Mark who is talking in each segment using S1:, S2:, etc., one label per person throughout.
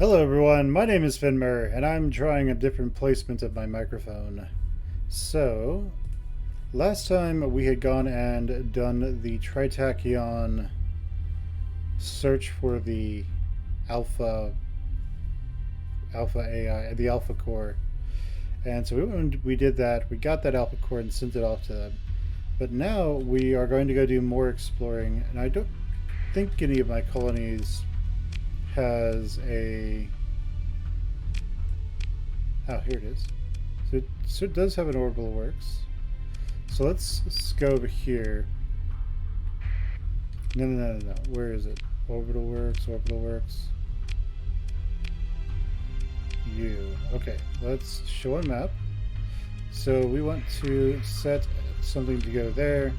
S1: Hello everyone, my name is Finmer, and I'm trying a different placement of my microphone. So, last time we had gone and done the Tritachyon search for the Alpha AI, the Alpha Core. And so we did that, we got that Alpha Core and sent it off to them. But now we are going to go do more exploring, and I don't think any of my colonies has a... Oh, here it is. So it does have an orbital works. So let's go over here. No. Where is it? Orbital works, orbital works. U. Okay, let's show a map. So we want to set something to go there.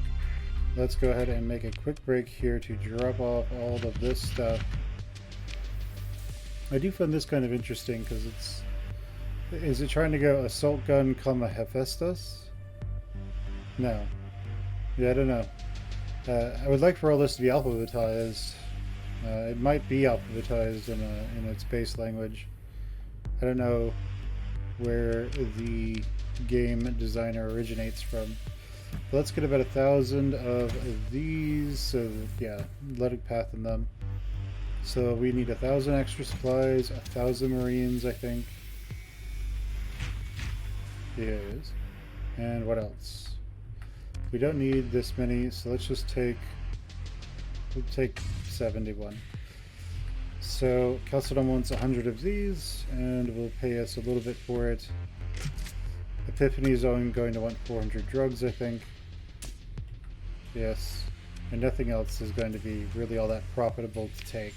S1: Let's go ahead and make a quick break here to drop off all of this stuff. I do find this kind of interesting because it's... Is it trying to go assault gun, comma, Hephaestus? No. Yeah, I don't know. I would like for all this to be alphabetized. It might be alphabetized in its base language. I don't know where the game designer originates from. But let's get about 1,000 of these. So yeah, let it path in them. So we need 1,000 extra supplies, 1,000 Marines, I think. Here it is. And what else? We don't need this many, so let's just take... We'll take 71. So Chalcedon wants 100 of these, and will pay us a little bit for it. Epiphany's only going to want 400 drugs, I think. Yes. And nothing else is going to be really all that profitable to take.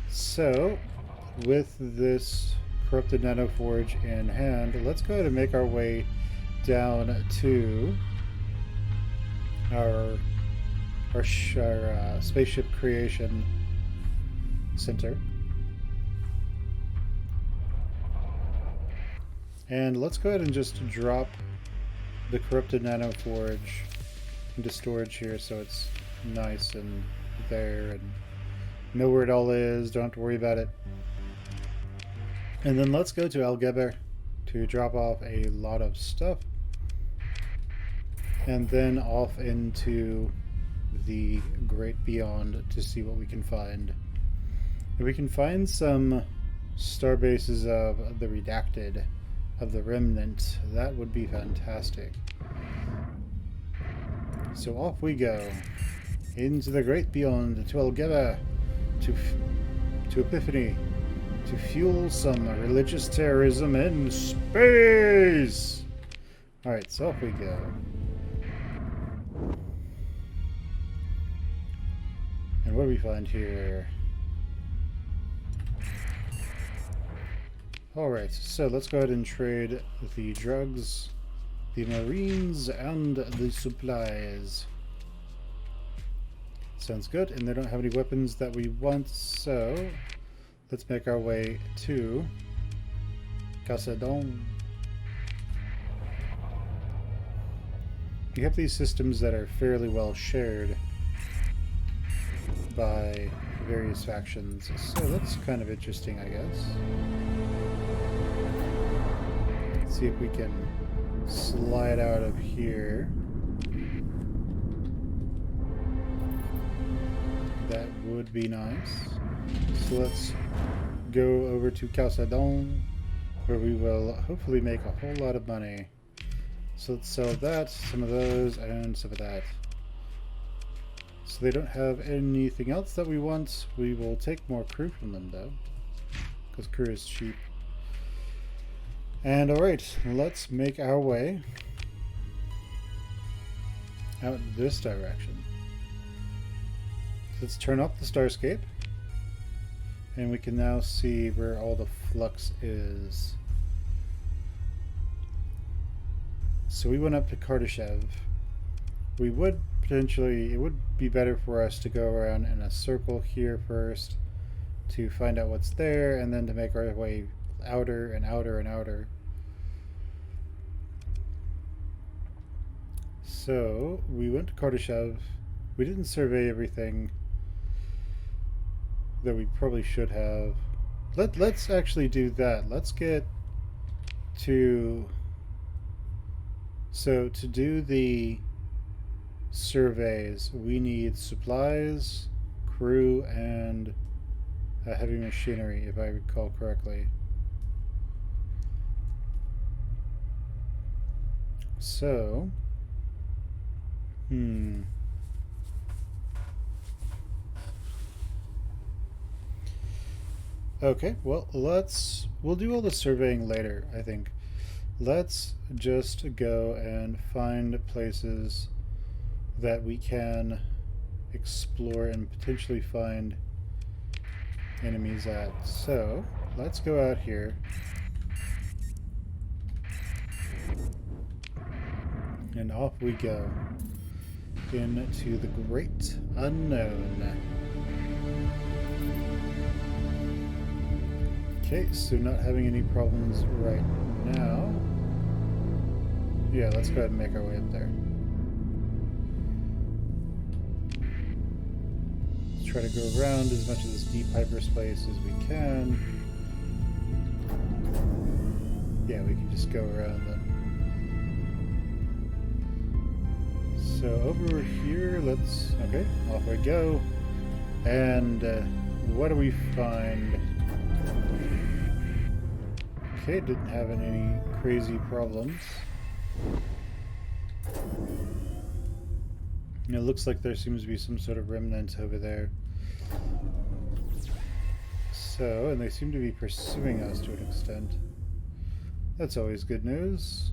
S1: So, with this corrupted nanoforge in hand, let's go ahead and make our way down to our spaceship creation center. And let's go ahead and just drop the corrupted nanoforge into storage here so it's nice and there and know where it all is, don't have to worry about it. And then let's go to Algeber to drop off a lot of stuff. And then off into the Great Beyond to see what we can find. If we can find some star bases of the Redacted, of the Remnant, that would be fantastic. So off we go. Into the Great Beyond, to Algeber, to Epiphany, to fuel some religious terrorism in space! Alright, so off we go. And what do we find here? Alright, so let's go ahead and trade the drugs, the Marines, and the supplies. Sounds good, and they don't have any weapons that we want, so let's make our way to Chalcedon. We have these systems that are fairly well shared by various factions, so that's kind of interesting, I guess. Let's see if we can slide out of here. That would be nice. So let's go over to Chalcedon, where we will hopefully make a whole lot of money. So let's sell that, some of those, and some of that. So they don't have anything else that we want. We will take more crew from them though, because crew is cheap. And alright, let's make our way out this direction. Let's turn off the Starscape, and we can now see where all the flux is. So we went up to Kardashev. We would potentially, it would be better for us to go around in a circle here first to find out what's there, and then to make our way outer and outer and outer. So we went to Kardashev. We didn't survey everything, though we probably should have. Let's actually do that. Let's get to... So to do the surveys, we need supplies, crew, and heavy machinery, if I recall correctly. So, okay, well, we'll do all the surveying later, I think. Let's just go and find places that we can explore and potentially find enemies at. So, let's go out here. And off we go into the great unknown. Okay, so not having any problems right now. Yeah, let's go ahead and make our way up there. Let's try to go around as much of this deep hyperspace as we can. Yeah, we can just go around then. So over here, okay, off we go. And what do we find? Okay, didn't have any crazy problems. It looks like there seems to be some sort of remnant over there. So, and they seem to be pursuing us to an extent. That's always good news.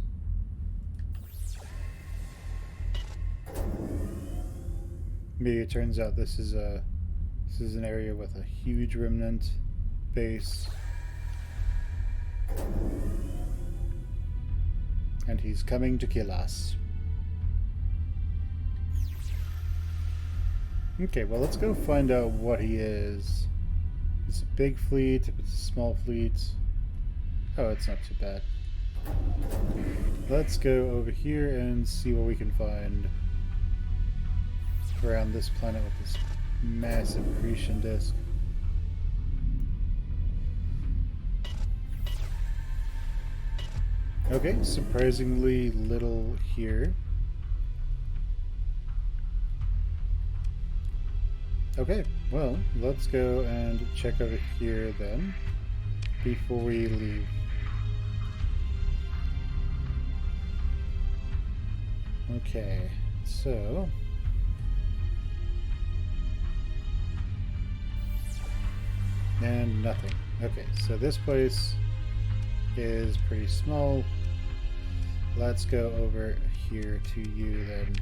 S1: Maybe it turns out this is an area with a huge remnant base. And he's coming to kill us. Okay, well, let's go find out what he is. It's a big fleet, if it's a small fleet. Oh, it's not too bad. Let's go over here and see what we can find around this planet with this massive accretion disk. Okay, surprisingly little here. Okay, well, let's go and check over here then, before we leave. Okay, so... and nothing. Okay, so this place is pretty small. Let's go over here to you then.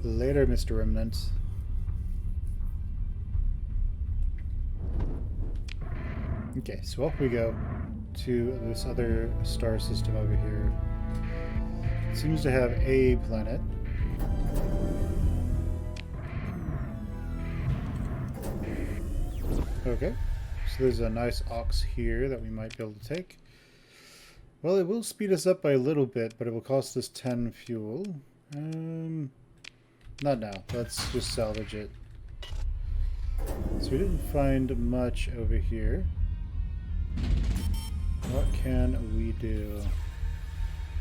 S1: Later, Mr. Remnant. Okay, so off we go to this other star system over here. It seems to have a planet. Okay, so there's a nice ox here that we might be able to take. Well, it will speed us up by a little bit, but it will cost us 10 fuel. Not now. Let's just salvage it. So we didn't find much over here. What can we do?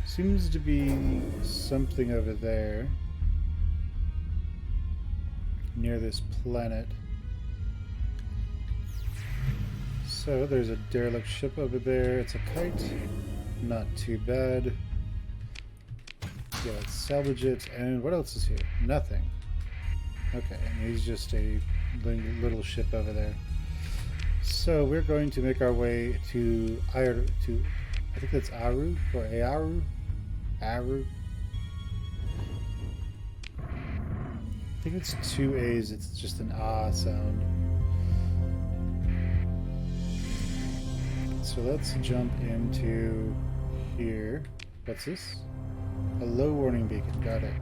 S1: Seems to be something over there. Near this planet. So there's a derelict ship over there. It's a kite. Not too bad. Yeah, let's salvage it. And what else is here? Nothing. Okay, and he's just a little ship over there. So we're going to make our way to I think that's Aru or Aru. Aru. I think it's two A's. It's just an ah sound. So let's jump into here. What's this? A low warning beacon. Got it.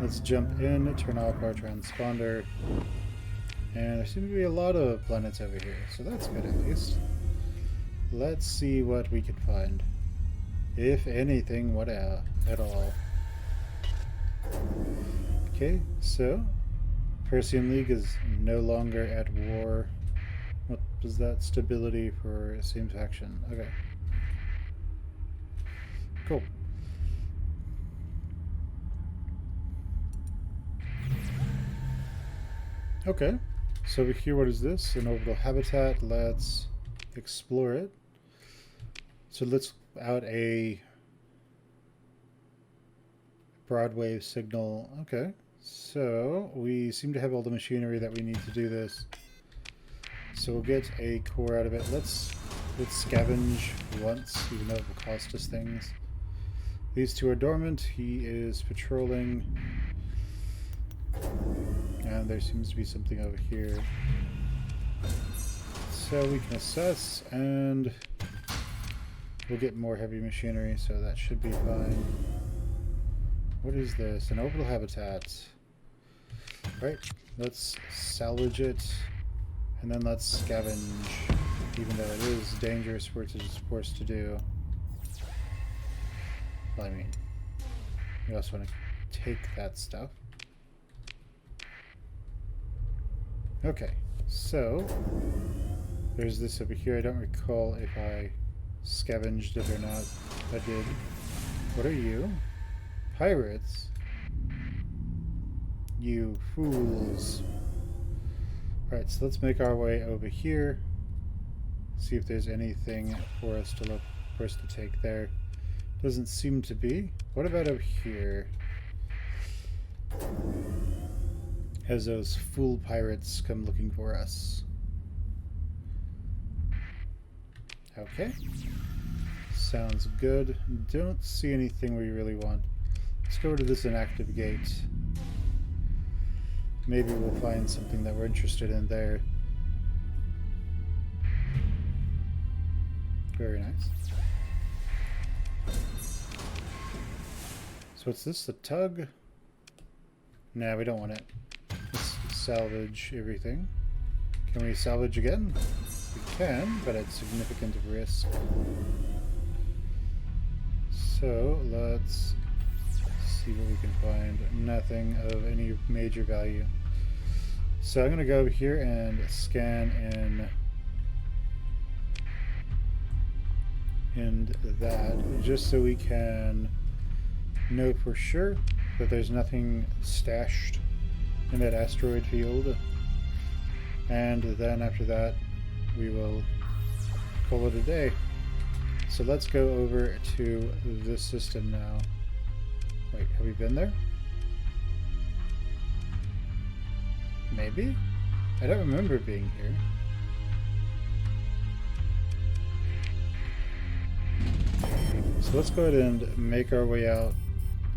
S1: Let's jump in, turn off our transponder. And there seem to be a lot of planets over here, so that's good at least. Let's see what we can find. If anything, what at all. Okay, so Perseum League is no longer at war. What was that? Stability for same faction. Okay. Cool. Okay. So over here, what is this? An orbital habitat. Let's explore it. So let's out a broadwave signal. Okay. So we seem to have all the machinery that we need to do this. So we'll get a core out of it. Let's scavenge once, even though it will cost us things. These two are dormant. He is patrolling. And there seems to be something over here. So we can assess, and we'll get more heavy machinery, so that should be fine. What is this? An orbital habitat. Right, let's salvage it, and then let's scavenge, even though it is dangerous for it is forced to do. Well, I mean, we also want to take that stuff. Okay, so there's this over here. I don't recall if I scavenged it or not. I did. What are you? Pirates? You fools. Alright, so let's make our way over here. See if there's anything for us to look for us to take there. Doesn't seem to be. What about over here? As those fool pirates come looking for us. Okay. Sounds good. Don't see anything we really want. Let's go to this inactive gate. Maybe we'll find something that we're interested in there. Very nice. So what's this? The tug? Nah, we don't want it. Let's salvage everything. Can we salvage again? We can, but at significant risk. So let's see what we can find. Nothing of any major value. So I'm going to go over here and scan in that, just so we can know for sure that there's nothing stashed in that asteroid field. And then after that, we will call it a day. So let's go over to this system now. Wait, have we been there? Maybe? I don't remember being here. So let's go ahead and make our way out.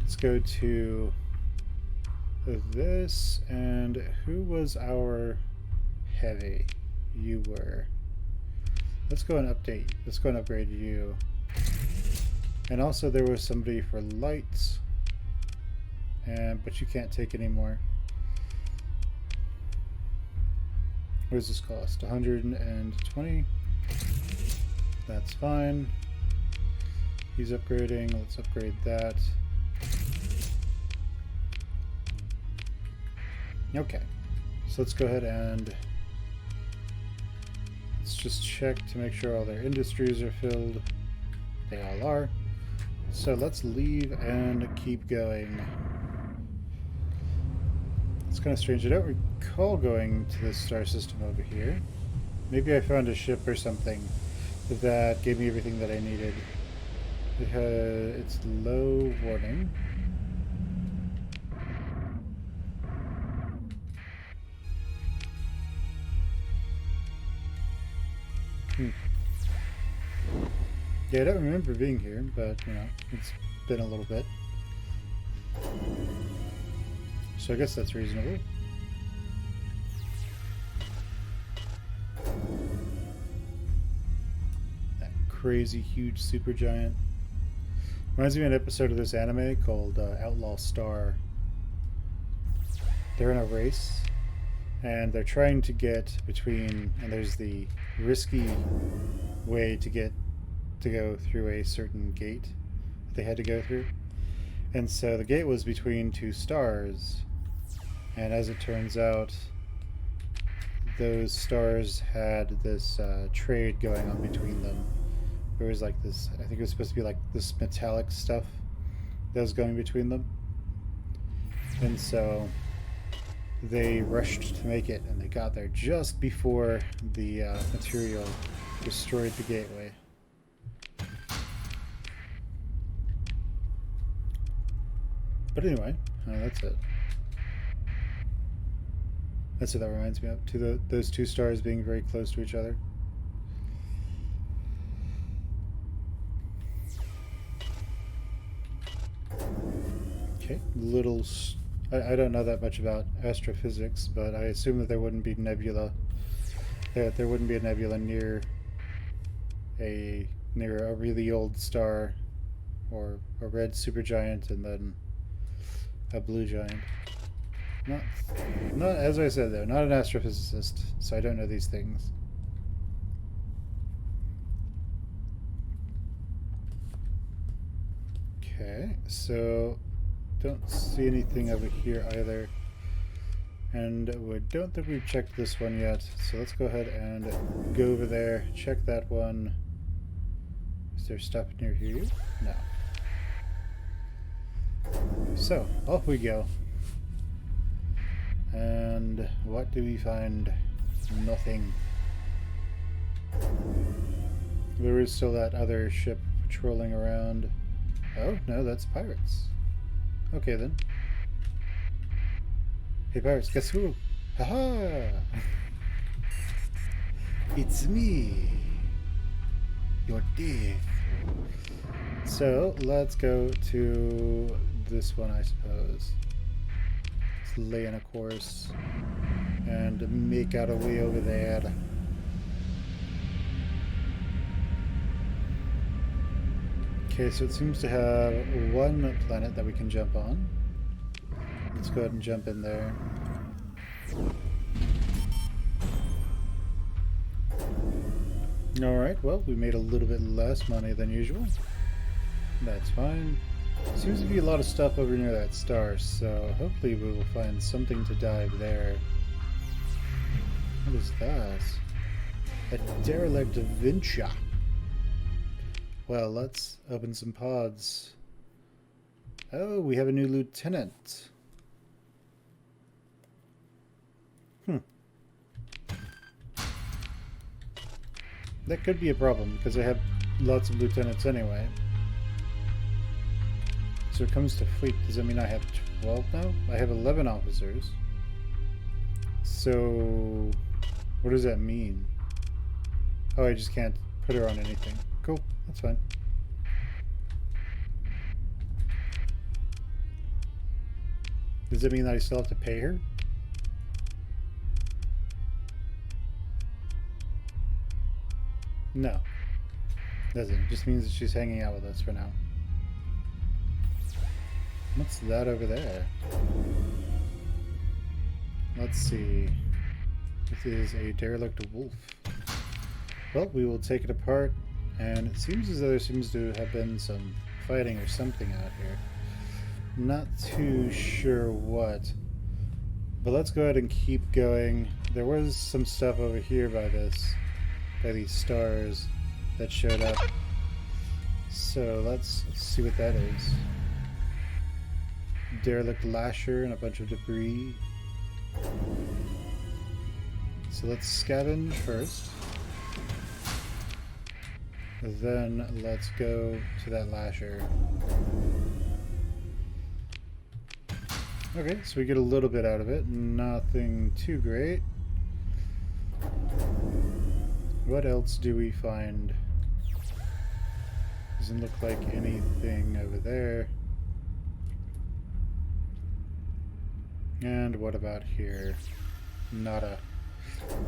S1: Let's go to this, and who was our heavy? You were. Let's go and update. Let's go and upgrade you. And also there was somebody for lights, but you can't take anymore. What does this cost? 120. That's fine. He's upgrading. Let's upgrade that. Okay. So let's go ahead and let's just check to make sure all their industries are filled. They all are. So let's leave and keep going. It's kind of strange. I don't recall going to this star system over here. Maybe I found a ship or something that gave me everything that I needed. It's low warning. Yeah, I don't remember being here, but, you know, it's been a little bit. So I guess that's reasonable. That crazy huge supergiant. Reminds me of an episode of this anime called Outlaw Star. They're in a race, and they're trying to get between, and there's the risky way to go through a certain gate that they had to go through. And so the gate was between two stars, And as it turns out, those stars had this trade going on between them. There was like this, I think it was supposed to be like this metallic stuff that was going between them. And so they rushed to make it, and they got there just before the material destroyed the gateway. But anyway, that's it. That's what that reminds me of, those two stars being very close to each other. Okay, I don't know that much about astrophysics, but I assume that there wouldn't be nebula. There wouldn't be a nebula near a really old star, or a red supergiant and then a blue giant. Not as I said though, not an astrophysicist, so I don't know these things. Okay, so don't see anything over here either. And we don't think we've checked this one yet, so let's go ahead and go over there, check that one. Is there stuff near here? No. So, off we go. And what do we find? Nothing. There is still that other ship patrolling around. Oh, no, that's pirates. Okay, then. Hey, pirates, guess who? Haha! It's me! You're dead. So, let's go to this one, I suppose. Let's lay in a course and make our way over there. Okay, so it seems to have one planet that we can jump on. Let's go ahead and jump in there. Alright, well, we made a little bit less money than usual. That's fine. Seems to be a lot of stuff over near that star, so hopefully we will find something to dive there. What is that? A derelict venture. Well, let's open some pods. Oh, we have a new lieutenant. That could be a problem, because I have lots of lieutenants anyway. So it comes to fleet, does that mean I have 12 now? I have 11 officers. So what does that mean? Oh, I just can't put her on anything. Cool, that's fine. Does that mean that I still have to pay her? No. Doesn't. It just means that she's hanging out with us for now. What's that over there? Let's see. This is a derelict wolf. Well, we will take it apart, and it seems as though there seems to have been some fighting or something out here. Not too sure what. But let's go ahead and keep going. There was some stuff over here by these stars that showed up. So let's see what that is. Derelict lasher and a bunch of debris. So let's scavenge first. Then let's go to that lasher. Okay, so we get a little bit out of it. Nothing too great. What else do we find? Doesn't look like anything over there. And what about here? Nada.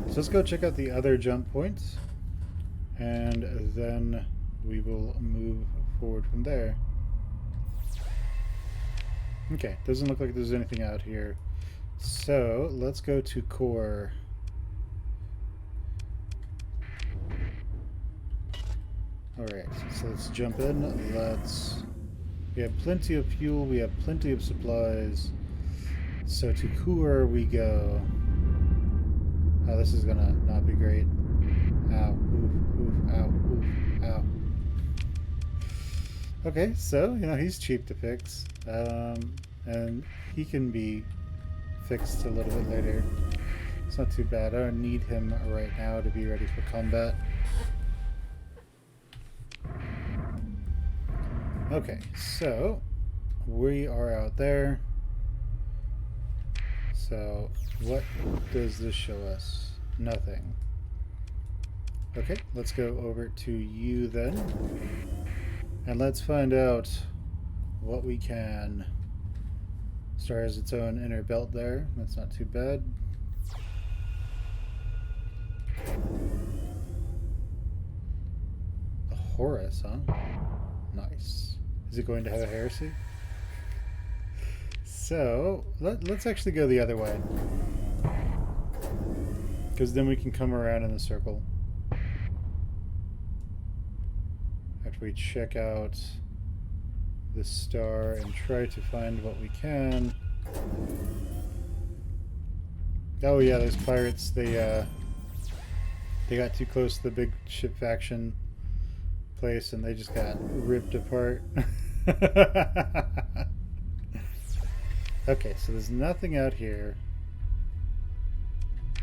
S1: So let's go check out the other jump points, and then we will move forward from there. Okay, doesn't look like there's anything out here. So let's go to core. Alright, so let's jump in. We have plenty of fuel, we have plenty of supplies. So to Muir we go. Oh, this is gonna not be great. Ow, oof, oof, ow, oof, ow. Okay, so, you know, he's cheap to fix. And he can be fixed a little bit later. It's not too bad. I don't need him right now to be ready for combat. Okay, so we are out there. So what does this show us? Nothing. Okay, let's go over to you then. And let's find out what we can. Star has its own inner belt there. That's not too bad. A Horus, huh? Nice. Is it going to have a heresy? So, let's actually go the other way. Because then we can come around in a circle. After we check out the star and try to find what we can. Oh yeah, those pirates, they got too close to the big ship faction place and they just got ripped apart. Okay, so there's nothing out here.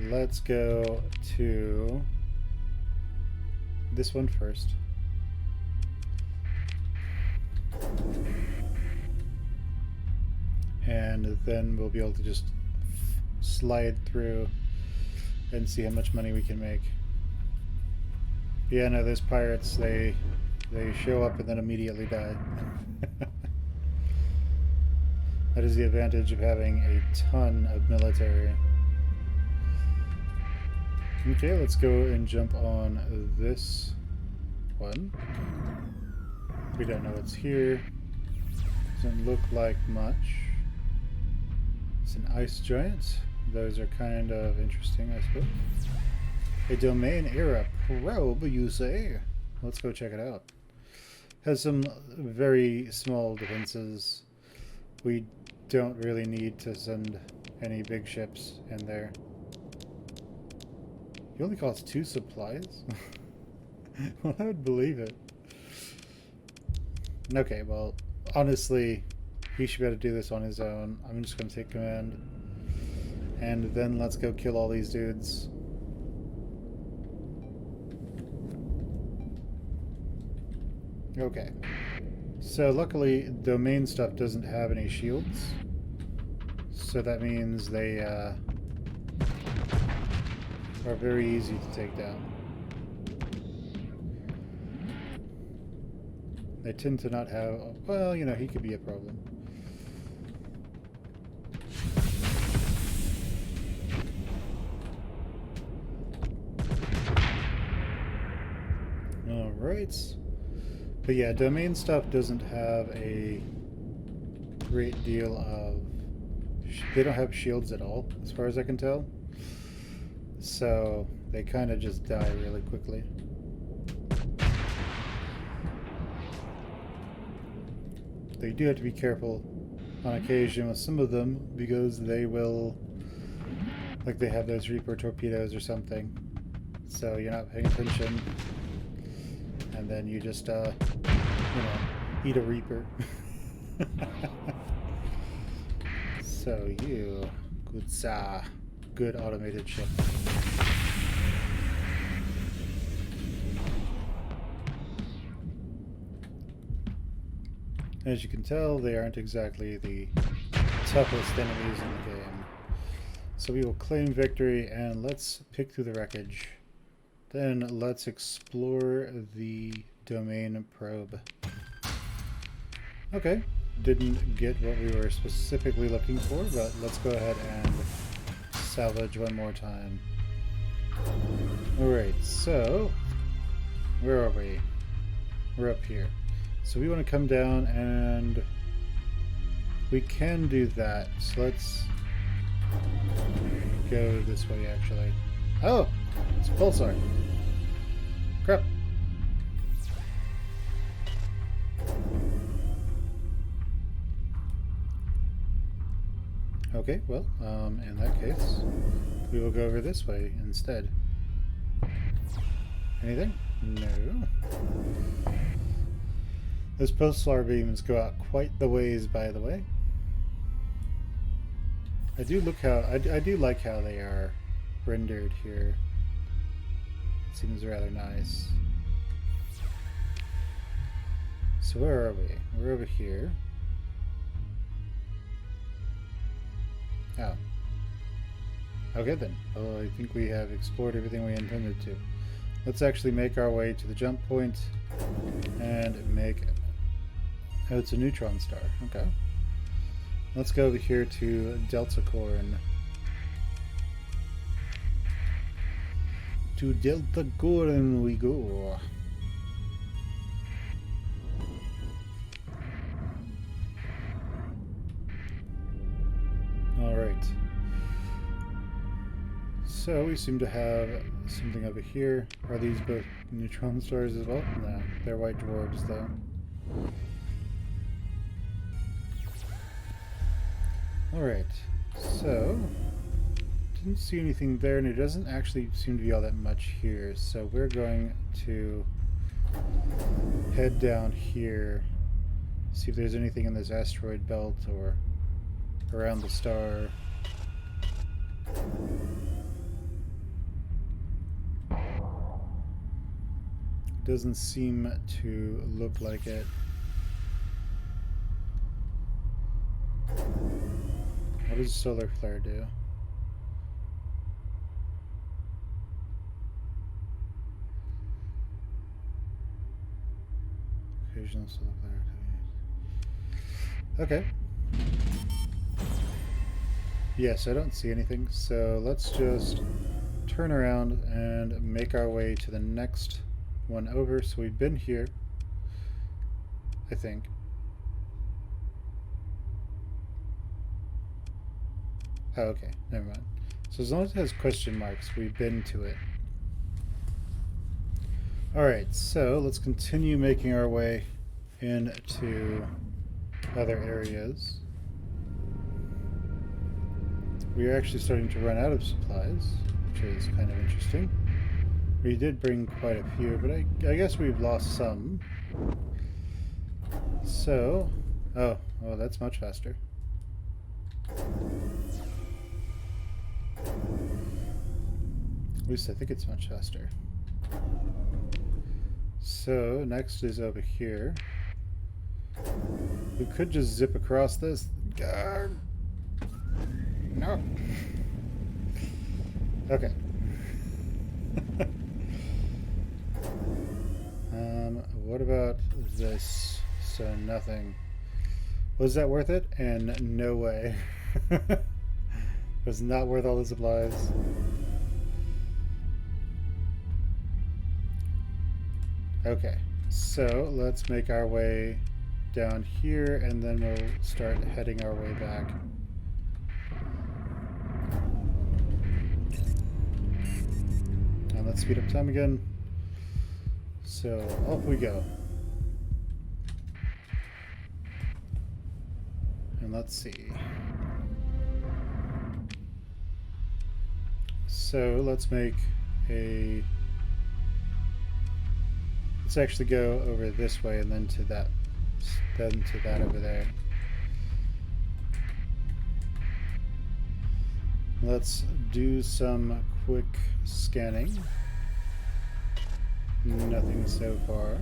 S1: Let's go to this one first. And then we'll be able to just slide through and see how much money we can make. Yeah, no, those pirates, they show up and then immediately die. That is the advantage of having a ton of military. Okay, let's go and jump on this one. We don't know what's here. Doesn't look like much. It's an ice giant. Those are kind of interesting, I suppose. A domain era probe, you say? Let's go check it out. Has some very small defenses. We don't really need to send any big ships in there. He only costs 2 supplies? Well, I would believe it. Okay, well, honestly, he should be able to do this on his own. I'm just going to take command. And then let's go kill all these dudes. Okay. So luckily, domain stuff doesn't have any shields. So that means they are very easy to take down. They tend to not have... Well, you know, he could be a problem. Alright. But yeah, domain stuff doesn't have a great deal of... They don't have shields at all, as far as I can tell. So they kind of just die really quickly. They do have to be careful on occasion with some of them because they will... Like they have those Reaper torpedoes or something. So you're not paying attention. And then you just, you know, eat a Reaper. So you, good automated ship. As you can tell, they aren't exactly the toughest enemies in the game. So we will claim victory and let's pick through the wreckage. Then let's explore the domain probe. Okay, didn't get what we were specifically looking for, but let's go ahead and salvage one more time. Alright, so where are we? We're up here. So we want to come down and we can do that. So let's go this way actually. Oh! It's a pulsar. Crap. Okay, well, in that case, we will go over this way instead. Anything? No. Those pulsar beams go out quite the ways, by the way. I do like how they are rendered here. Seems rather nice. So where are we? We're over here. Oh. Okay then. Well, I think we have explored everything we intended to. Let's actually make our way to the jump point and make... Oh, it's a neutron star. Okay. Let's go over here to Deltacorn. To Deltacorn we go. Alright. So we seem to have something over here. Are these both neutron stars as well? No, they're white dwarves though. Alright, so didn't see anything there, and it doesn't actually seem to be all that much here, so we're going to head down here, see if there's anything in this asteroid belt or around the star. Doesn't seem to look like it. What does solar flare do? Occasional solar flare activity. Okay. Yes, I don't see anything, so let's just turn around and make our way to the next one over. So we've been here, I think. Oh, okay, never mind. So as long as it has question marks, we've been to it. Alright, so let's continue making our way into other areas. We are actually starting to run out of supplies, which is kind of interesting. We did bring quite a few, but I guess we've lost some. So, oh, that's much faster. At least I think it's much faster. So, next is over here. We could just zip across this. No. Okay. What about this? So nothing. Was that worth it? And no way. It was not worth all the supplies. Okay, so let's make our way down here, and then we'll start heading our way back. And let's speed up time again. So off we go. And let's see. So let's make a... Let's actually go over this way and then to that over there. Let's do some quick scanning. Nothing so far.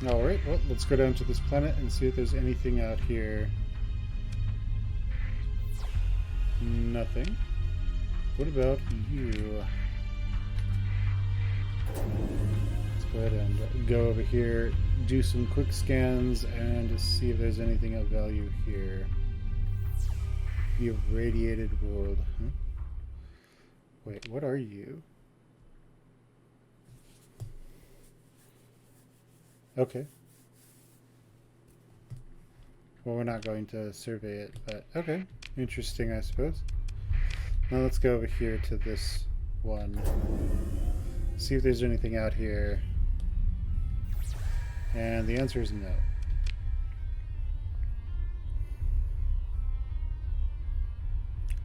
S1: Alright, well, let's go down to this planet and see if there's anything out here. Nothing. What about you? Let's go ahead and go over here, do some quick scans, and see if there's anything of value here. You radiated world. Huh? Wait, what are you? Okay. Well, we're not going to survey it, but okay. Interesting, I suppose. Now let's go over here to this one. See if there's anything out here. And the answer is no.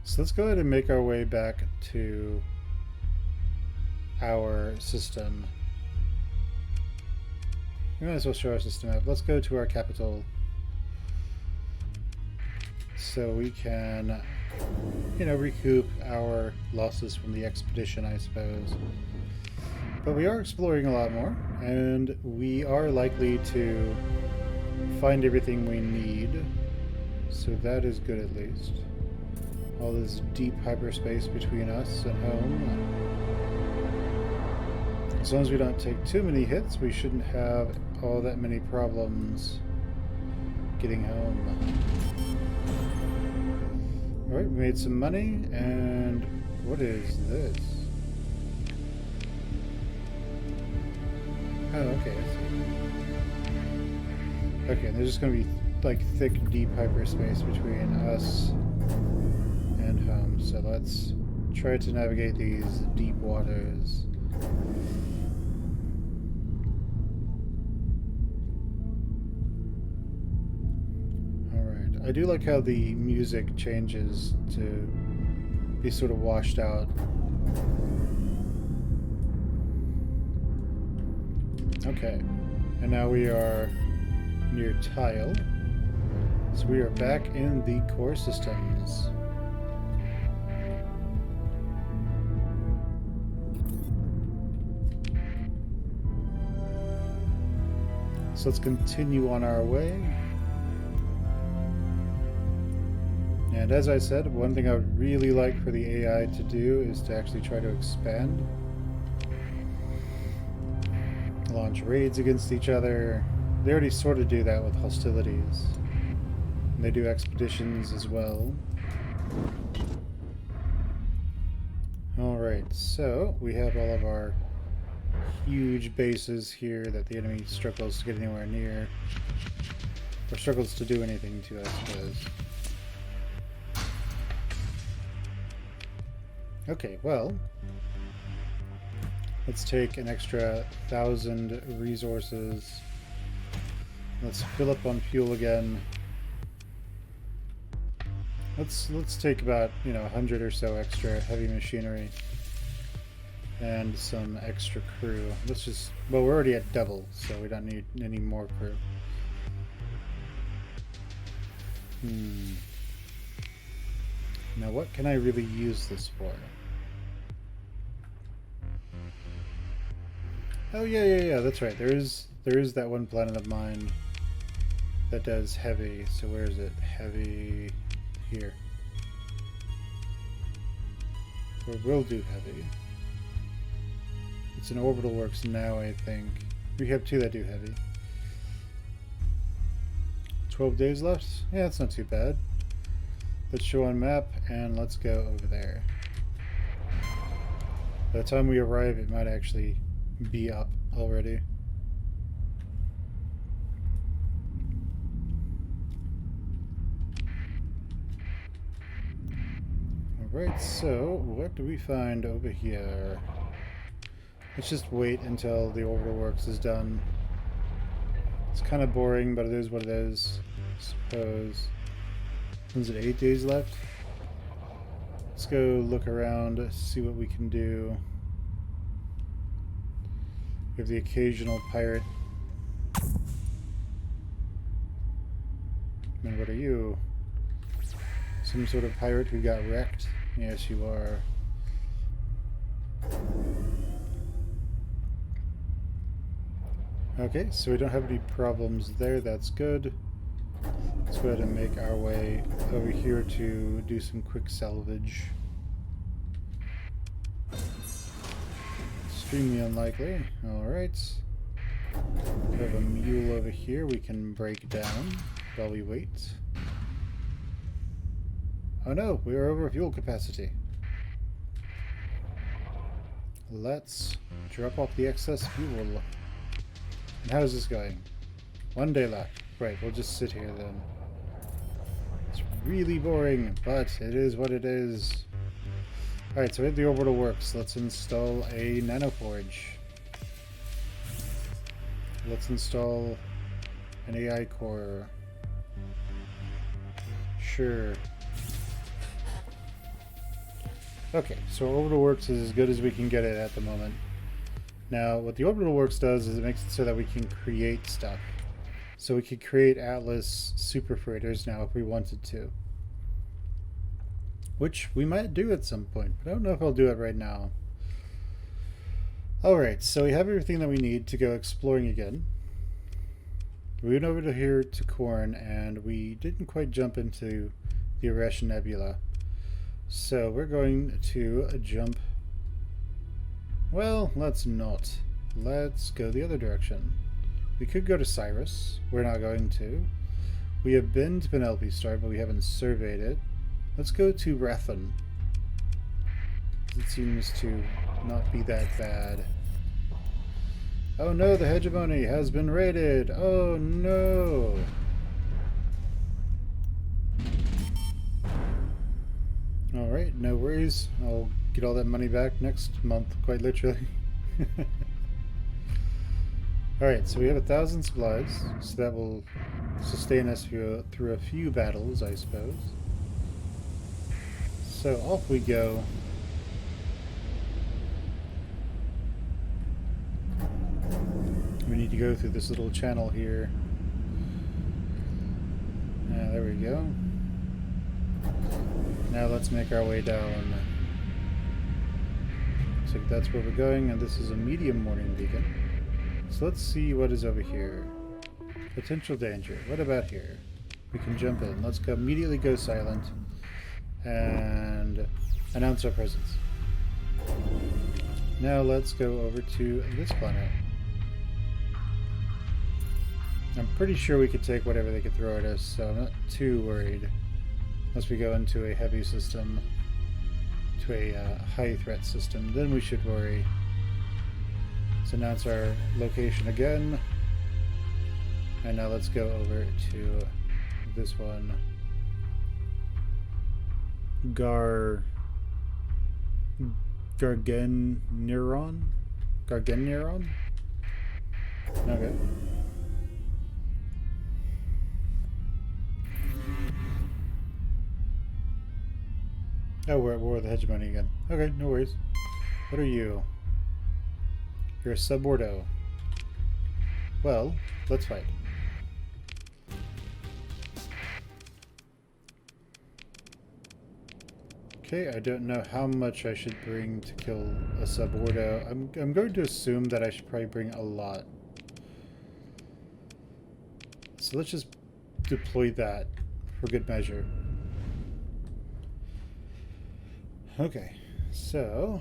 S1: So let's go ahead and make our way back to our system. We might as well show our system map. Let's go to our capital so we can, you know, recoup our losses from the expedition, I suppose. But we are exploring a lot more, and we are likely to find everything we need, so that is good at least. All this deep hyperspace between us and home. As long as we don't take too many hits, we shouldn't have all that many problems getting home. Alright, we made some money, and what is this? Oh, okay. Okay, there's just going to be like thick, deep hyperspace between us and home. So let's try to navigate these deep waters. Alright, I do like how the music changes to be sort of washed out. Okay, and now we are near Tile, so we are back in the core systems. So let's continue on our way. And as I said, one thing I would really like for the AI to do is to actually try to expand. Launch raids against each other. They already sort of do that with hostilities. And they do expeditions as well. Alright, so we have all of our huge bases here that the enemy struggles to get anywhere near. Or struggles to do anything to, I suppose. Okay, well, let's take an extra 1,000 resources. Let's fill up on fuel again. Let's take about, 100 or so extra heavy machinery and some extra crew. Let's just, well, we're already at double, so we don't need any more crew. Now, what can I really use this for? Oh yeah, that's right. There is that one planet of mine that does heavy. So where is it? Heavy here. Or will do heavy. It's in orbital works now, I think. We have two that do heavy. 12 days left? Yeah, that's not too bad. Let's show on map and let's go over there. By the time we arrive, it might actually be up already. Alright, so what do we find over here? Let's just wait until the orbital works is done. It's kind of boring, but it is what it is, I suppose. Is it 8 days left? Let's go look around, see what we can do. We have the occasional pirate. And what are you? Some sort of pirate who got wrecked? Yes, you are. Okay, so we don't have any problems there. That's good. Let's go ahead and make our way over here to do some quick salvage. Extremely unlikely. Alright. We have a mule over here we can break down while we wait. Oh no, we are over fuel capacity. Let's drop off the excess fuel. And how is this going? 1 day left. Right, we'll just sit here then. It's really boring, but it is what it is. Alright, so we have the orbital works. Let's install a nanoforge. Let's install an AI core. Sure. Okay, so Orbital Works is as good as we can get it at the moment. Now, what the Orbital Works does is it makes it so that we can create stuff. So we could create Atlas super freighters now if we wanted to. Which we might do at some point, but I don't know if I'll do it right now. Alright, so we have everything that we need to go exploring again. We went over to here to Korn, and we didn't quite jump into the Aresh Nebula. So we're going to jump... Well, let's not. Let's go the other direction. We could go to Cyrus. We're not going to. We have been to Penelope Star, but we haven't surveyed it. Let's go to Rathon. It seems to not be that bad. Oh no, the hegemony has been raided! Oh no! Alright, no worries. I'll get all that money back next month, quite literally. Alright, so we have 1,000 supplies, so that will sustain us through a few battles, I suppose. So off we go. We need to go through this little channel here. There we go. Now let's make our way down. Looks like that's where we're going, and this is a medium warning beacon. So let's see what is over here. Potential danger. What about here? We can jump in. Let's go immediately go silent and announce our presence. Now let's go over to this planet. I'm pretty sure we could take whatever they could throw at us, so I'm not too worried. Unless we go into a heavy system, to a high threat system, then we should worry. Let's announce our location again. And now let's go over to this one. Gargeniron? Gargeniron? Okay. Oh, we're the hegemony again. Okay, no worries. What are you? You're a subordo. Well, let's fight. Okay, I don't know how much I should bring to kill a subordo. I'm going to assume that I should probably bring a lot. So let's just deploy that for good measure. Okay, so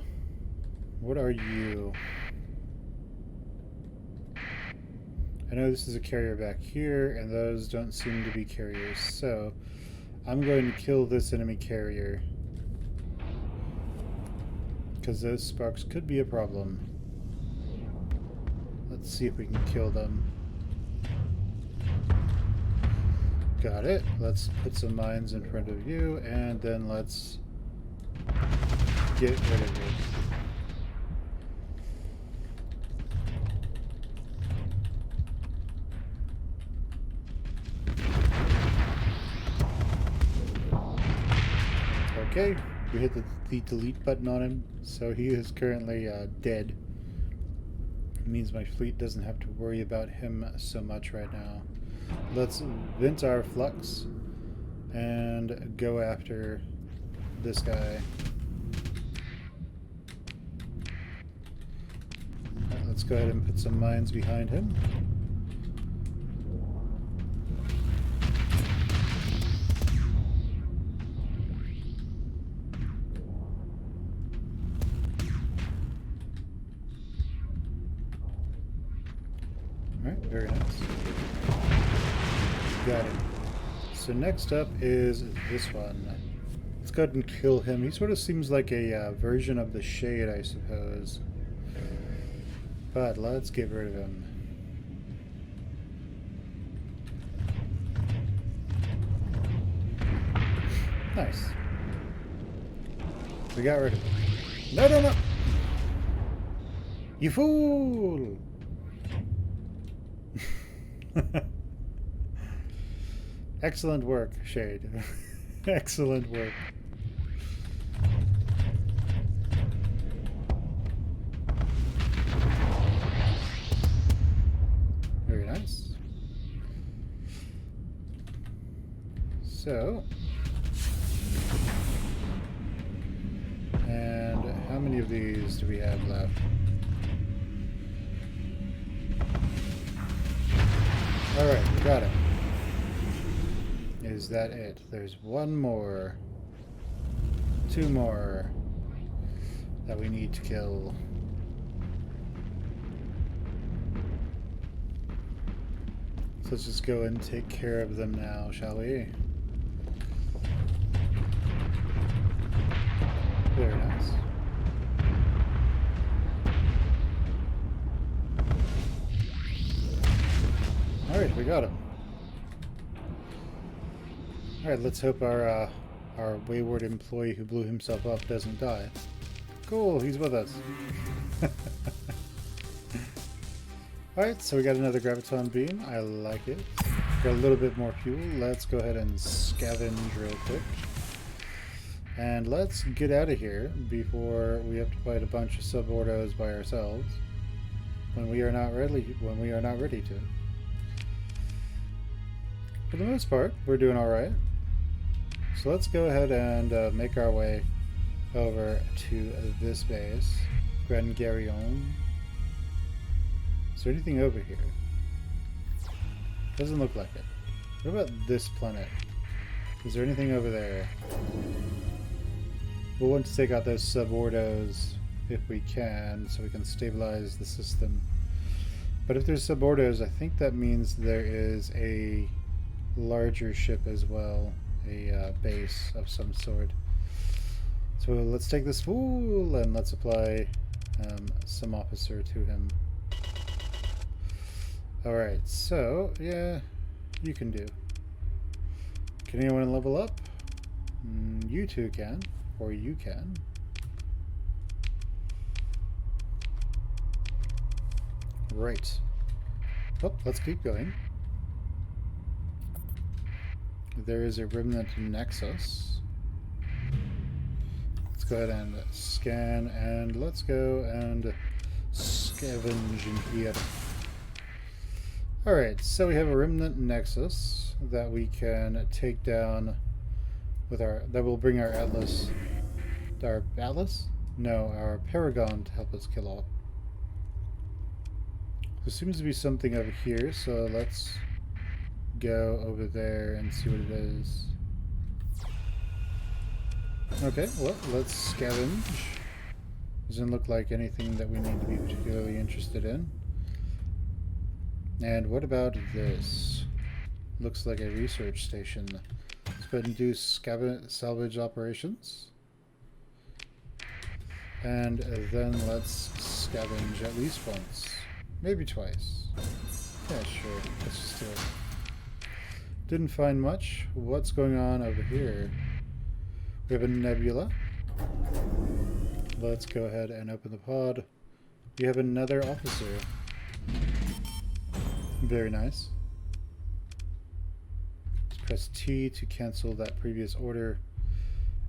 S1: what are you? I know this is a carrier back here, and those don't seem to be carriers, so I'm going to kill this enemy carrier. Because those sparks could be a problem. Let's see if we can kill them. Got it. Let's put some mines in front of you, and then let's get rid of it. Okay, we hit the delete button on him, so he is currently dead. It means my fleet doesn't have to worry about him so much right now. Let's vent our flux and go after this guy. Right, let's go ahead and put some mines behind him. Alright, very nice. Got it. So next up is this one. Let's go ahead and kill him. He sort of seems like a version of the Shade, I suppose. But let's get rid of him. Nice. We got rid of him. No, no, no! You fool! Excellent work, Shade. Excellent work. Very nice. So, and how many of these do we have left? Alright, we got it. Is that it? There's one more. Two more that we need to kill. So let's just go and take care of them now, shall we? Very nice. Alright, we got him. Alright, let's hope our wayward employee who blew himself up doesn't die. Cool, he's with us. Alright, so we got another graviton beam. I like it. Got a little bit more fuel. Let's go ahead and scavenge real quick. And let's get out of here before we have to fight a bunch of subordos by ourselves when we are not ready to. For the most part, we're doing alright. So let's go ahead and make our way over to this base. Grangarion. Is there anything over here? Doesn't look like it. What about this planet? Is there anything over there? We'll want to take out those subordos if we can, so we can stabilize the system. But if there's subordos, I think that means there is a larger ship as well. A base of some sort. So let's take this fool and let's apply some officer to him. Alright, so, yeah, you can do. Can anyone level up? You two can. Or you can. Right. Oh, let's keep going. There is a remnant nexus. Let's go ahead and scan, and let's go and scavenge in here. Alright, so we have a remnant nexus that we can take down with that will bring our Atlas. Our Atlas? No, our Paragon to help us kill off. There seems to be something over here, so let's go over there and see what it is. Okay, well, let's scavenge. Doesn't look like anything that we need to be particularly interested in. And what about this? Looks like a research station. Let's go ahead and do salvage operations. And then let's scavenge at least once. Maybe twice. Yeah, sure. Let's just do it. Didn't find much. What's going on over here? We have a nebula. Let's go ahead and open the pod. We have another officer. Very nice. Let's press T to cancel that previous order.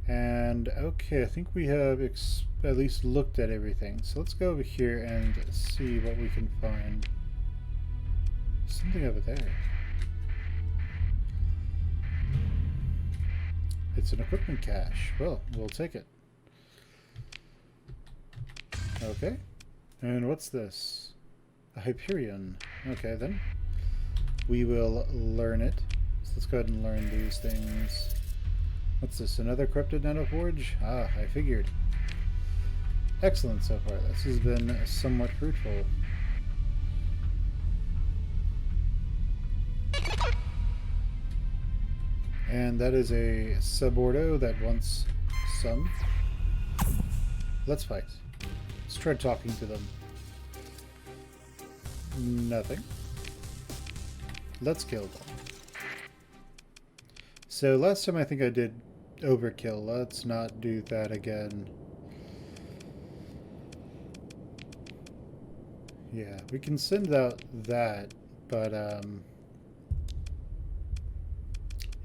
S1: And okay, I think we have at least looked at everything. So let's go over here and see what we can find. Something over there. It's an equipment cache. Well, we'll take it. Okay. And what's this? A Hyperion. Okay, then. We will learn it. So let's go ahead and learn these things. What's this? Another corrupted nanoforge? Ah, I figured. Excellent so far. This has been somewhat fruitful. And that is a subordo that wants some. Let's fight. Let's try talking to them. Nothing. Let's kill them. So last time I think I did overkill. Let's not do that again. Yeah, we can send out that, but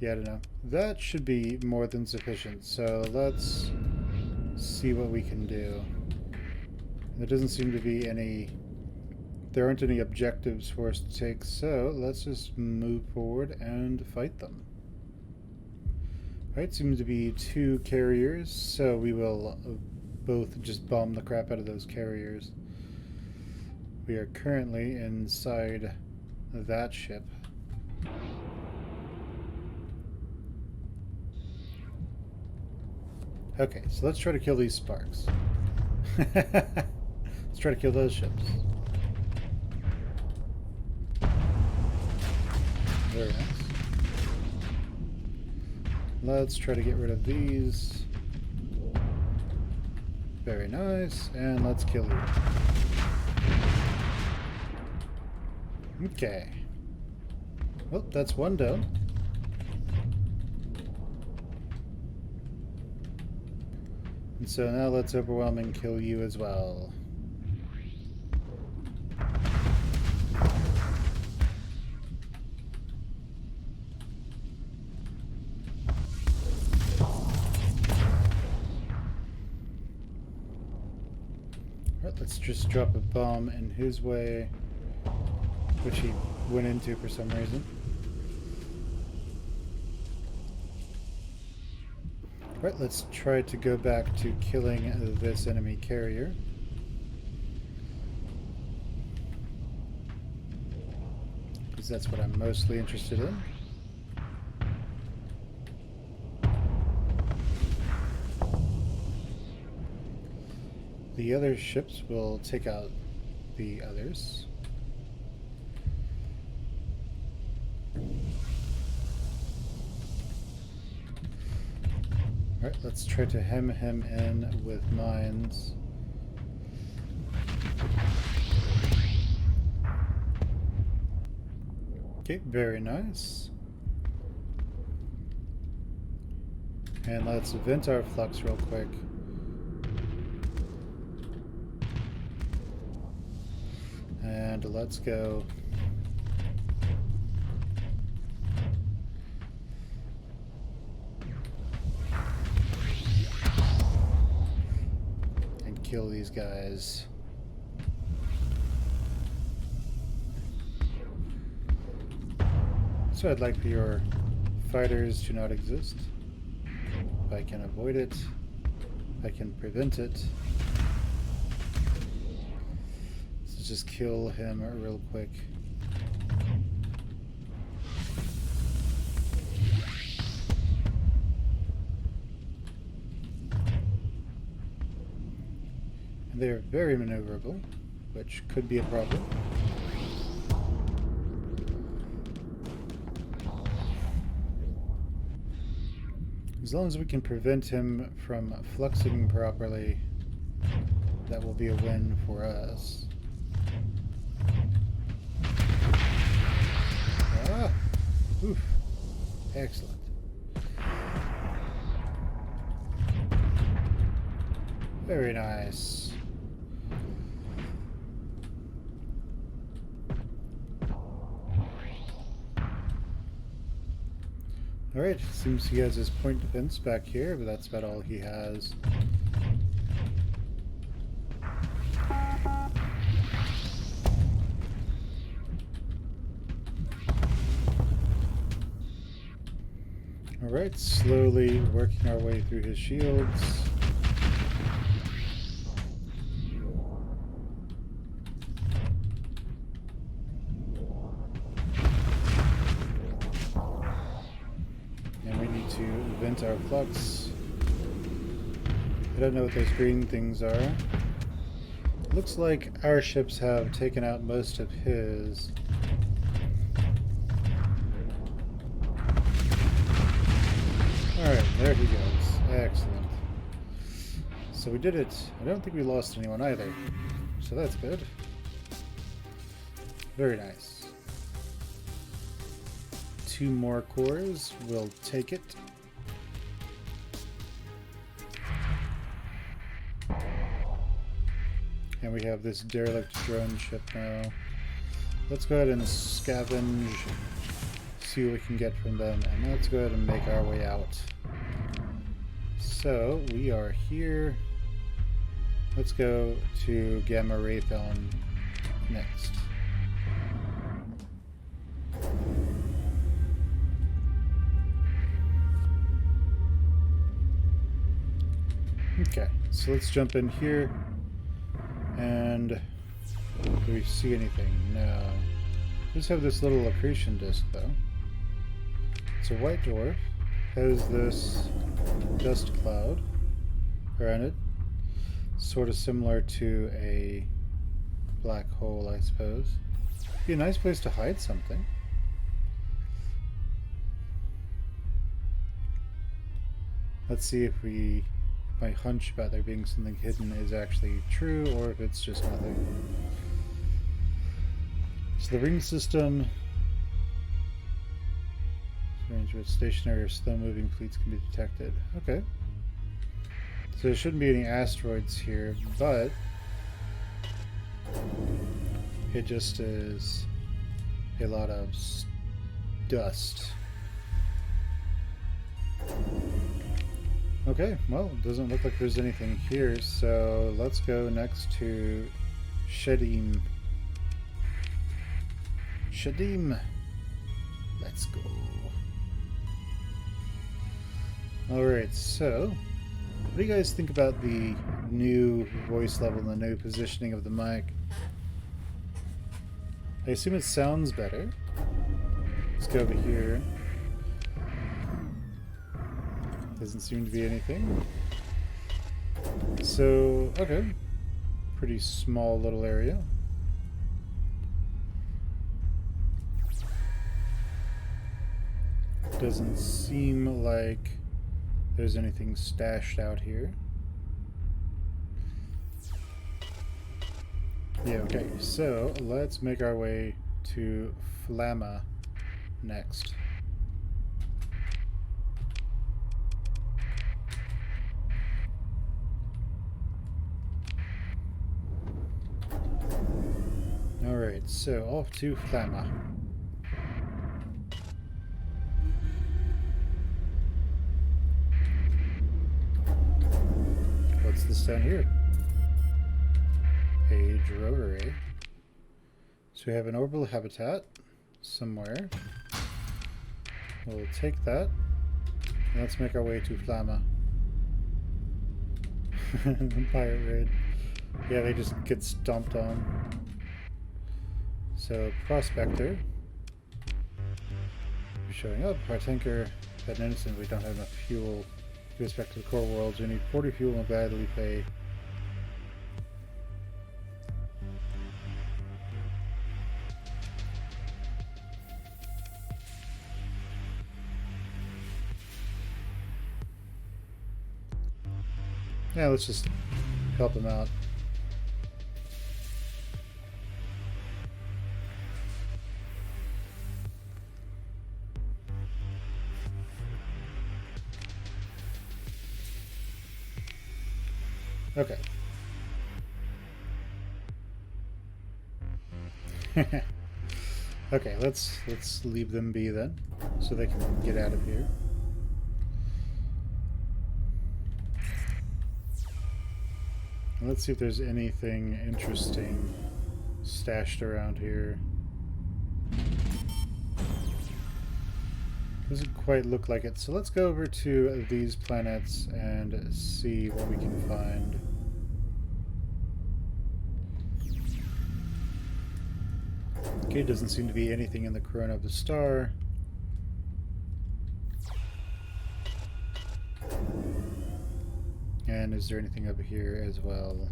S1: Yeah, I don't know. That should be more than sufficient, so let's see what we can do. There doesn't seem to be any... There aren't any objectives for us to take, so let's just move forward and fight them. Alright, seems to be 2 carriers, so we will both just bomb the crap out of those carriers. We are currently inside that ship. Okay, so let's try to kill these sparks. Let's try to kill those ships. Very nice. Let's try to get rid of these. Very nice. And let's kill you. Okay. Well, that's one down. And so now let's overwhelm and kill you as well. Alright, let's just drop a bomb in his way, which he went into for some reason. Right, let's try to go back to killing this enemy carrier. Because that's what I'm mostly interested in. The other ships will take out the others. Alright, let's try to hem him in with mines. Okay, very nice. And let's vent our flux real quick. And let's go. Kill these guys. So I'd like for your fighters to not exist. If I can avoid it, I can prevent it. Let's just kill him real quick. They're very maneuverable, which could be a problem. As long as we can prevent him from fluxing properly, that will be a win for us. Ah! Oof. Excellent. Very nice. Alright, seems he has his point defense back here, but that's about all he has. Alright, slowly working our way through his shields. Vent our flux. I don't know what those green things are. Looks like our ships have taken out most of his. Alright, there he goes. Excellent. So we did it. I don't think we lost anyone either. So that's good. Very nice. 2 more cores. We'll take it. And we have this derelict drone ship now. Let's go ahead and scavenge, see what we can get from them, and let's go ahead and make our way out. So we are here. Let's go to Gamma Raytheon next. Okay, so let's jump in here. And do we see anything? No. Just have this little accretion disk though. It's a white dwarf. Has this dust cloud around it. Sort of similar to a black hole, I suppose. Be a nice place to hide something. Let's see if my hunch about there being something hidden is actually true, or if it's just nothing. So the ring system, range with stationary or slow-moving fleets can be detected. Okay. So there shouldn't be any asteroids here, but it just is a lot of dust. Okay, well, it doesn't look like there's anything here, so let's go next to Shadim. Shadim! Let's go. Alright, so what do you guys think about the new voice level and the new positioning of the mic? I assume it sounds better. Let's go over here. Doesn't seem to be anything. So, okay. Pretty small little area. Doesn't seem like there's anything stashed out here. Yeah, okay. So, let's make our way to Flamma next. Alright, so off to Flamma. What's this down here? Page rotary. So we have an orbital habitat somewhere. We'll take that. And let's make our way to Flamma. Pirate raid. Yeah, they just get stomped on. So, Prospector. Showing up. Our tanker had an incident. We don't have enough fuel to get back to the core worlds. We need 40 fuel and badly pay. Yeah, let's just help them out. Okay. Okay, let's leave them be then, so they can get out of here. Let's see if there's anything interesting stashed around here. Doesn't quite look like it, so let's go over to these planets and see what we can find. Okay, doesn't seem to be anything in the corona of the star. And is there anything over here as well?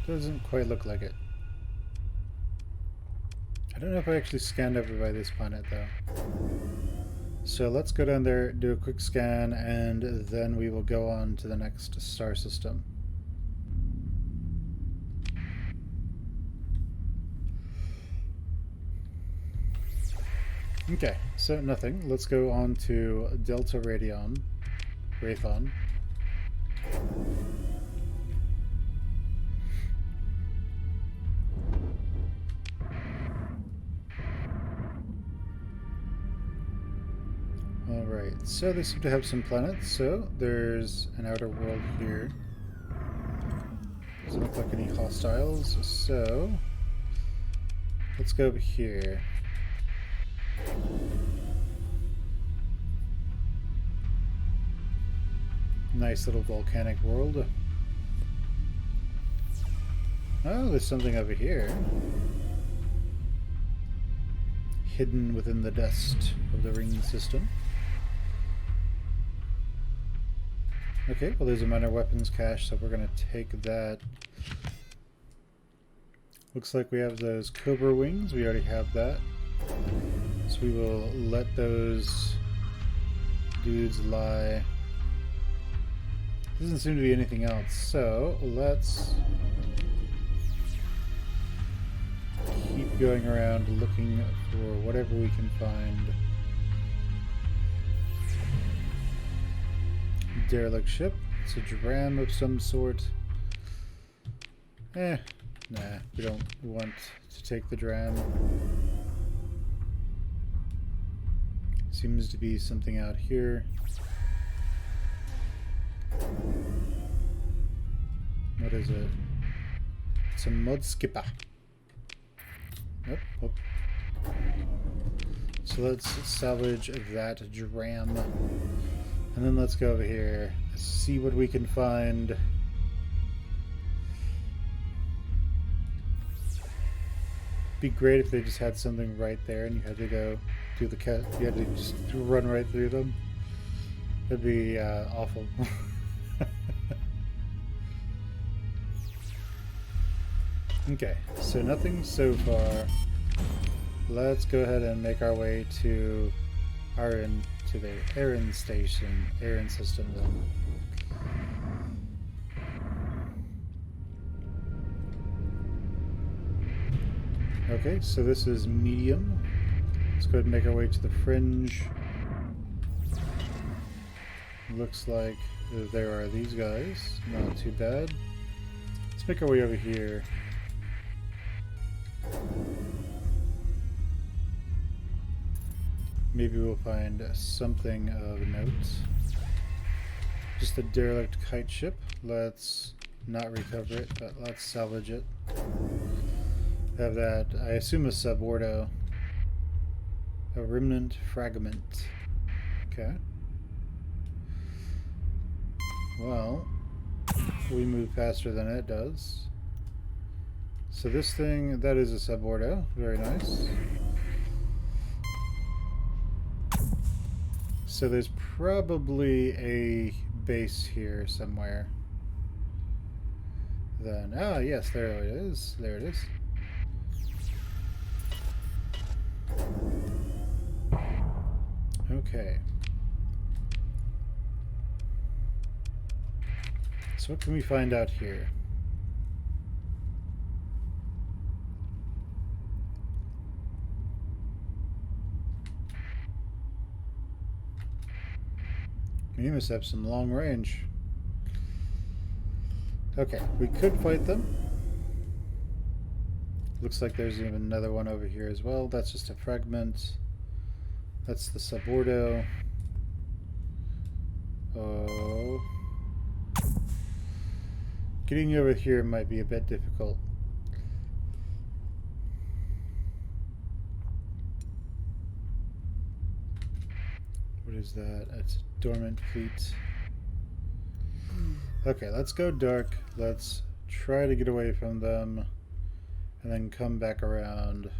S1: Doesn't quite look like it. I don't know if I actually scanned over by this planet though. So let's go down there, do a quick scan, and then we will go on to the next star system. Okay, so nothing. Let's go on to Delta Raytheon. Alright, so they seem to have some planets, so there's an outer world here. Doesn't look like any hostiles, so let's go over here. Nice little volcanic world. Oh, there's something over here. Hidden within the dust of the ring system. Okay, well there's a minor weapons cache, so we're going to take that. Looks like we have those Cobra wings. We already have that. So we will let those dudes lie. Doesn't seem to be anything else, so let's keep going around looking for whatever we can find. Derelict ship. It's a dram of some sort. Nah, we don't want to take the dram. Seems to be something out here. What is it? It's a mud skipper. Nope. So let's salvage that dram. And then let's go over here, see what we can find. Be great if they just had something right there and you had to go do the cut. You had to just run right through them. That'd be awful. Okay, so nothing so far. Let's go ahead and make our way to the Aaron station, Aaron system then. Okay, so this is medium. Let's go ahead and make our way to the fringe. Looks like there are these guys. Not too bad. Let's make our way over here. Maybe we'll find something of note. Just a derelict kite ship. Let's not recover it, but let's salvage it. Have that, I assume, a subordo. A remnant fragment. Okay. Well, we move faster than it does. So this thing, that is a subordo. Very nice. So there's probably a base here somewhere. Then, yes, there it is. There it is. Okay. So what can we find out here? You must have some long range. Okay, we could fight them. Looks like there's even another one over here as well. That's just a fragment. That's the subordo. Oh. Getting you over here might be a bit difficult. What is that? It's a dormant fleet. Okay, let's go dark. Let's try to get away from them and then come back around.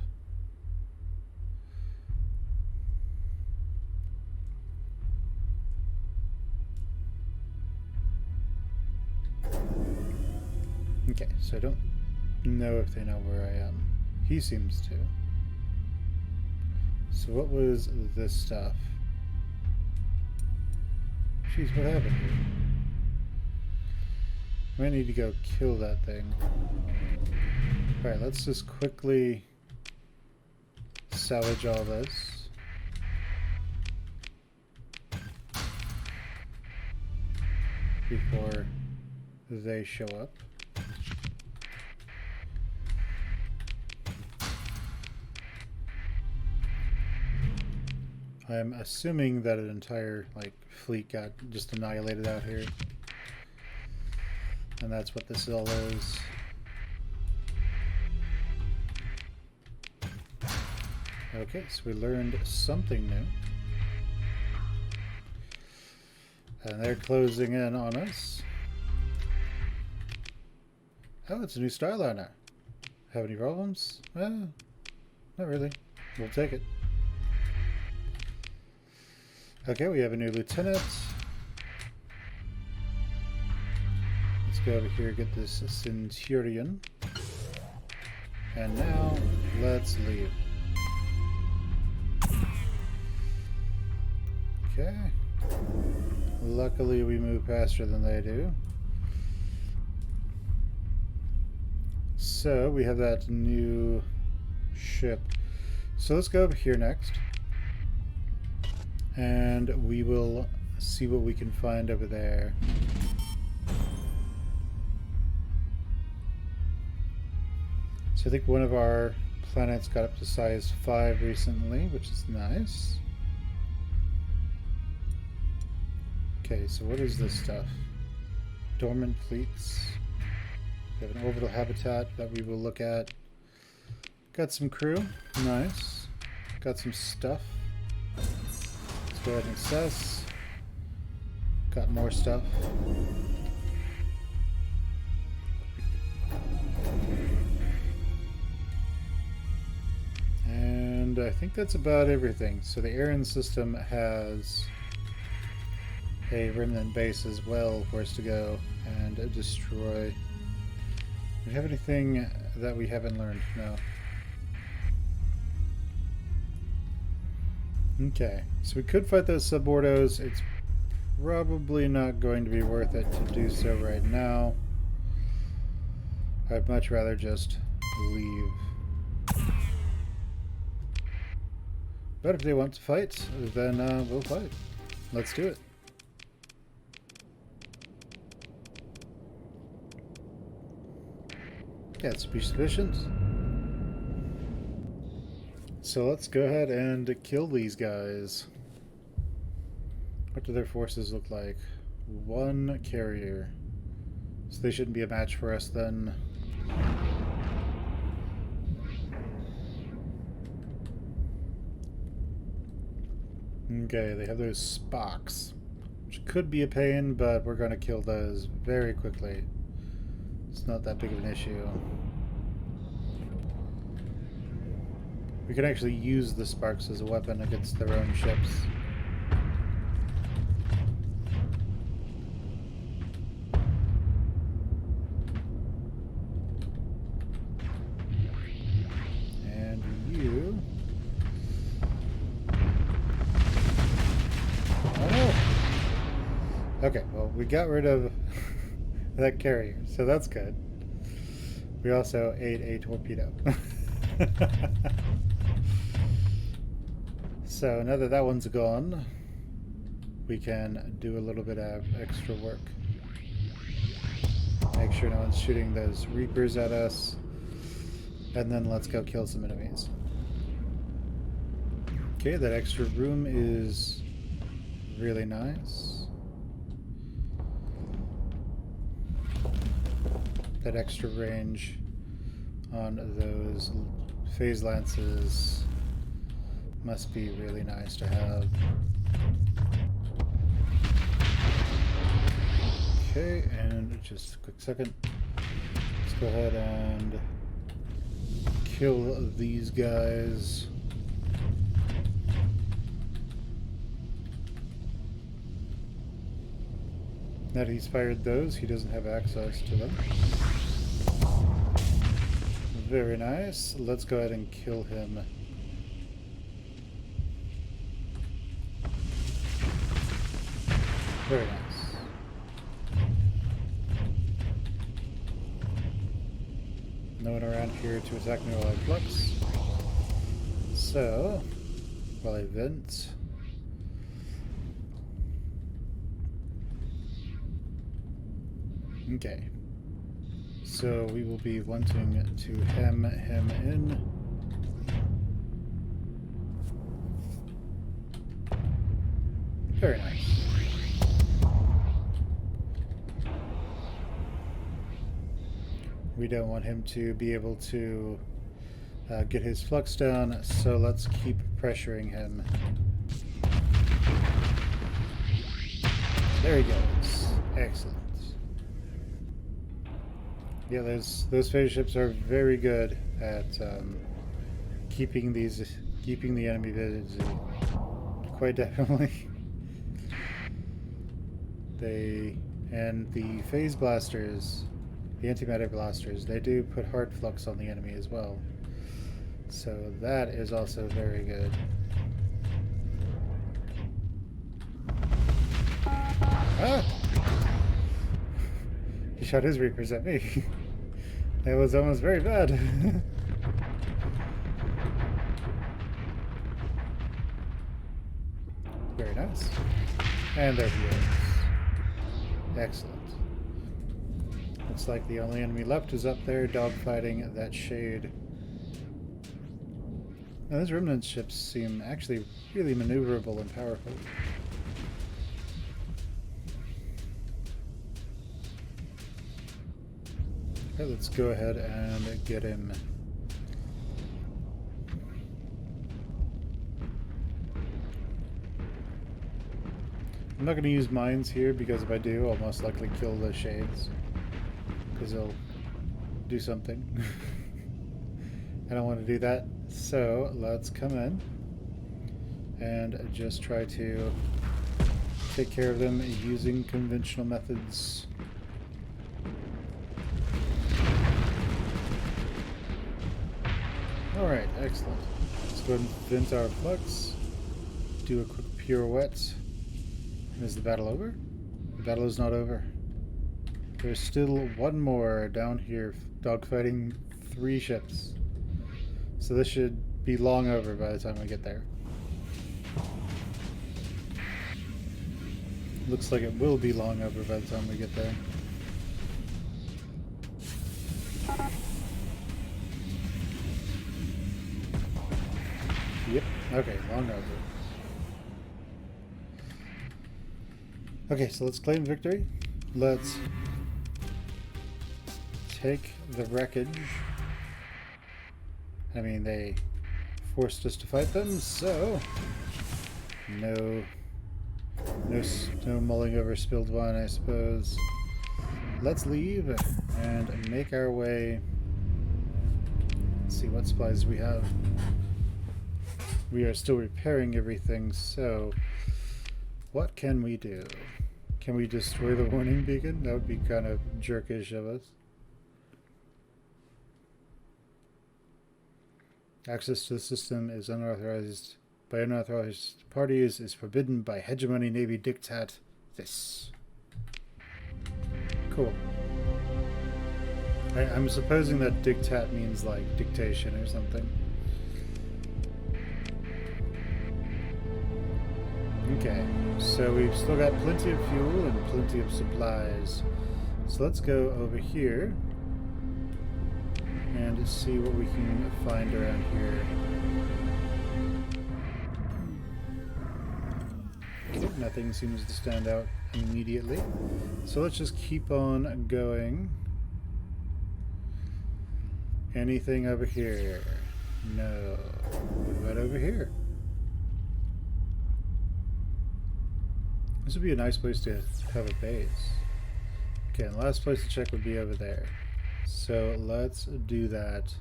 S1: Okay, so I don't know if they know where I am. He seems to. So what was this stuff? Jeez, what happened here? I might need to go kill that thing. Alright, let's just quickly salvage all this. Before they show up. I'm assuming that an entire fleet got just annihilated out here. And that's what this all is. Okay, so we learned something new. And they're closing in on us. Oh, it's a new Starliner. Have any problems? Not really. We'll take it. Okay, we have a new lieutenant. Let's go over here and get this Centurion. And now, let's leave. Okay. Luckily, we move faster than they do. So, we have that new ship. So, let's go over here next. And we will see what we can find over there. So, I think one of our planets got up to size 5 recently, which is nice. Okay, so what is this stuff? Dormant fleets. We have an orbital habitat that we will look at. Got some crew. Nice. Got some stuff. Let's go ahead and assess. Got more stuff. And I think that's about everything. So the Aaron system has a remnant base as well for us to go and destroy. Do we have anything that we haven't learned? No. Okay, so we could fight those subordos. It's probably not going to be worth it to do so right now. I'd much rather just leave. But if they want to fight, then we'll fight. Let's do it. That should be sufficient. So let's go ahead and kill these guys. What do their forces look like? 1 carrier. So they shouldn't be a match for us then. Okay, they have those Spocks, which could be a pain, but we're going to kill those very quickly. It's not that big of an issue. We can actually use the Sparks as a weapon against their own ships. And you... Oh! Okay, well, we got rid of that carrier, so that's good. We also ate a torpedo. So now that that one's gone, we can do a little bit of extra work. Make sure no one's shooting those Reapers at us. And then let's go kill some enemies. Okay, that extra room is really nice. That extra range on those phase lances must be really nice to have. Okay, and just a quick second. Let's go ahead and kill these guys. Now that he's fired those, he doesn't have access to them. Very nice. Let's go ahead and kill him. Very nice. No one around here to attack me while I flux. So, while I vent. Okay. So we will be wanting to hem him in. Very nice. We don't want him to be able to get his flux down, so let's keep pressuring him. There he goes. Excellent. Yeah, those phase ships are very good at keeping the enemy busy. Quite definitely. And the phase blasters, the antimatter blasters, they do put hard flux on the enemy as well. So that is also very good. Ah! He shot his Reapers at me. That was almost very bad. Very nice. And there he is. Excellent. Looks like the only enemy left is up there dogfighting that shade. Now, those remnant ships seem actually really maneuverable and powerful. Okay, let's go ahead and get him. I'm not going to use mines here because if I do, I'll most likely kill the shades. Because they'll do something. I don't want to do that. So let's come in and just try to take care of them using conventional methods. Alright, excellent. Let's go ahead and vent our flux, do a quick pirouette. Is the battle over? The battle is not over. There's still one more down here dogfighting 3 ships. So this should be long over by the time we get there. Looks like it will be long over by the time we get there. Yep, okay, long over. Okay, so let's claim victory. Let's take the wreckage. I mean, they forced us to fight them, so no mulling over spilled wine, I suppose. Let's leave and make our way. Let's see what supplies we have. We are still repairing everything, so what can we do? Can we destroy the warning beacon? That would be kind of jerkish of us. Access to the system is unauthorized by unauthorized parties, is forbidden by hegemony navy diktat. This. Cool. I'm supposing that diktat means like dictation or something. Okay, so we've still got plenty of fuel and plenty of supplies. So let's go over here and see what we can find around here. Okay, nothing seems to stand out immediately. So let's just keep on going. Anything over here? No. What about over here? This would be a nice place to have a base. Okay, and the last place to check would be over there. So let's do that.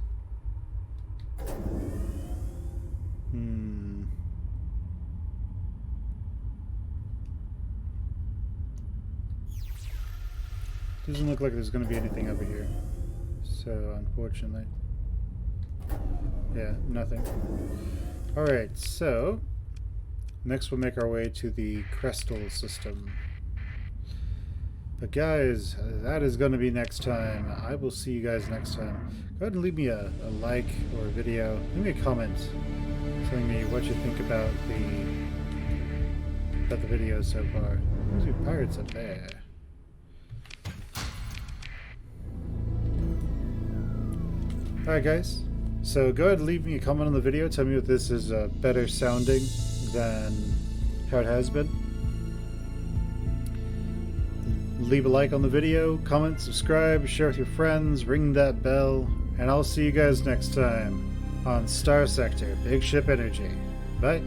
S1: Doesn't look like there's going to be anything over here. So, unfortunately. Yeah, nothing. Alright, so next we'll make our way to the Crystal system. But guys, that is going to be next time. I will see you guys next time. Go ahead and leave me a like or a video. Leave me a comment telling me what you think about the video so far. There's your pirates up there. Alright guys, so go ahead and leave me a comment on the video. Tell me if this is better sounding than how it has been. leave a like on the video, comment, subscribe, share with your friends, ring that bell, and I'll see you guys next time on Starsector Big Ship Energy. Bye.